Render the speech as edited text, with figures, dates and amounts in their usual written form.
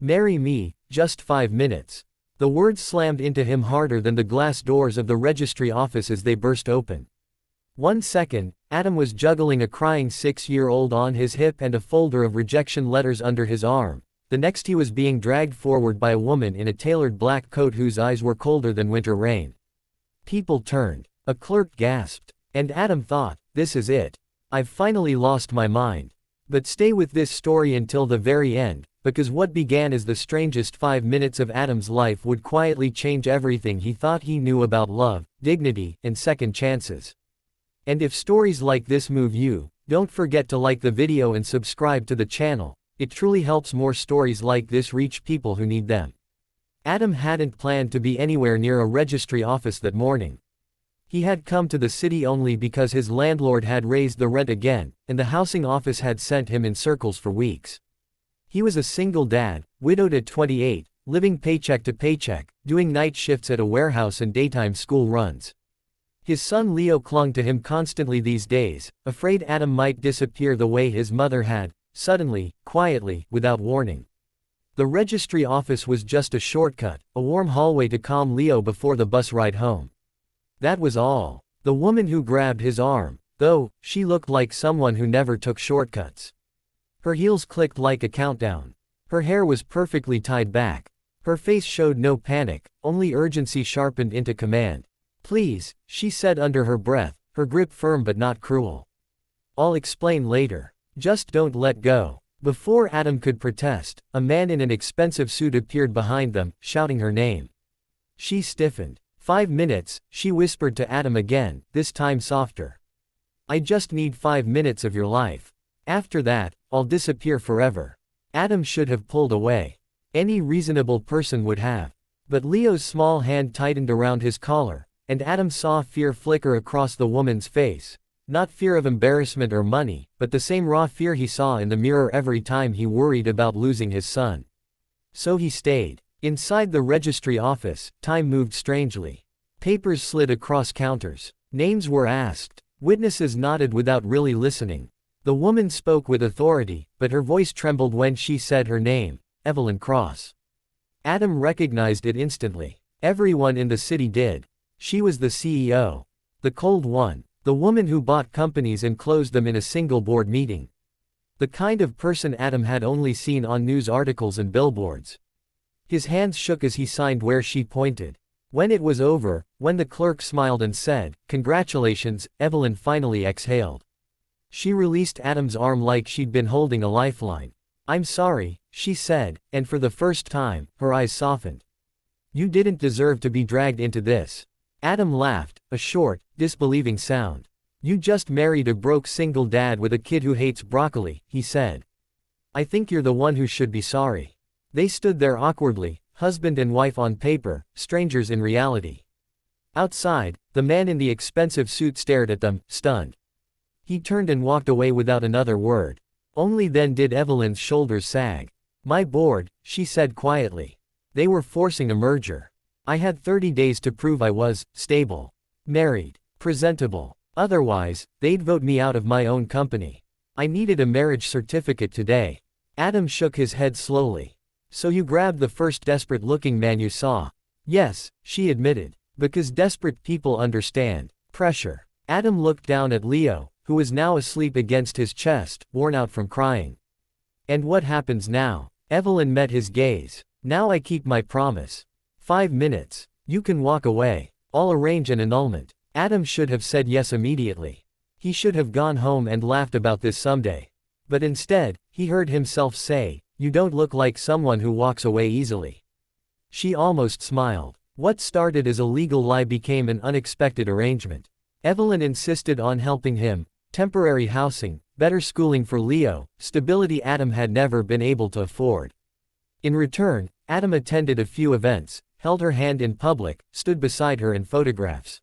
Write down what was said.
Marry me, just 5 minutes. The words slammed into him harder than the glass doors of the registry office as they burst open. 1 second, Adam was juggling a crying 6-year-old on his hip and a folder of rejection letters under his arm. The next he was being dragged forward by a woman in a tailored black coat whose eyes were colder than winter rain. People turned. A clerk gasped. And Adam thought, this is it. I've finally lost my mind. But stay with this story until the very end, because what began as the strangest 5 minutes of Adam's life would quietly change everything he thought he knew about love, dignity, and second chances. And if stories like this move you, don't forget to like the video and subscribe to the channel. It truly helps more stories like this reach people who need them. Adam hadn't planned to be anywhere near a registry office that morning. He had come to the city only because his landlord had raised the rent again, and the housing office had sent him in circles for weeks. He was a single dad, widowed at 28, living paycheck to paycheck, doing night shifts at a warehouse and daytime school runs. His son Leo clung to him constantly these days, afraid Adam might disappear the way his mother had, suddenly, quietly, without warning. The registry office was just a shortcut, a warm hallway to calm Leo before the bus ride home. That was all. The woman who grabbed his arm, though, she looked like someone who never took shortcuts. Her heels clicked like a countdown. Her hair was perfectly tied back. Her face showed no panic, only urgency sharpened into command. Please, she said under her breath, her grip firm but not cruel. I'll explain later. Just don't let go. Before Adam could protest, a man in an expensive suit appeared behind them, shouting her name. She stiffened. 5 minutes, she whispered to Adam again, this time softer. I just need 5 minutes of your life. After that, I'll disappear forever. Adam should have pulled away. Any reasonable person would have. But Leo's small hand tightened around his collar, and Adam saw fear flicker across the woman's face. Not fear of embarrassment or money, but the same raw fear he saw in the mirror every time he worried about losing his son. So he stayed. Inside the registry office, time moved strangely. Papers slid across counters. Names were asked. Witnesses nodded without really listening. The woman spoke with authority, but her voice trembled when she said her name, Evelyn Cross. Adam recognized it instantly. Everyone in the city did. She was the CEO. The cold one. The woman who bought companies and closed them in a single board meeting. The kind of person Adam had only seen on news articles and billboards. His hands shook as he signed where she pointed. When it was over, when the clerk smiled and said, "Congratulations," Evelyn finally exhaled. She released Adam's arm like she'd been holding a lifeline. "I'm sorry," she said, and for the first time, her eyes softened. "You didn't deserve to be dragged into this." Adam laughed, a short, disbelieving sound. "You just married a broke single dad with a kid who hates broccoli," he said. "I think you're the one who should be sorry." They stood there awkwardly, husband and wife on paper, strangers in reality. Outside, the man in the expensive suit stared at them, stunned. He turned and walked away without another word. Only then did Evelyn's shoulders sag. "My board," she said quietly. They were forcing a merger. I had 30 days to prove I was stable, married, presentable. Otherwise, they'd vote me out of my own company. I needed a marriage certificate today. Adam shook his head slowly. "So you grabbed the first desperate-looking man you saw?" "Yes," she admitted. "Because desperate people understand pressure." Adam looked down at Leo, who was now asleep against his chest, worn out from crying. "And what happens now?" Evelyn met his gaze. "Now I keep my promise. 5 minutes. You can walk away. I'll arrange an annulment." Adam should have said yes immediately. He should have gone home and laughed about this someday. But instead, he heard himself say, "You don't look like someone who walks away easily." She almost smiled. What started as a legal lie became an unexpected arrangement. Evelyn insisted on helping him, temporary housing, better schooling for Leo, stability Adam had never been able to afford. In return, Adam attended a few events, held her hand in public, stood beside her in photographs.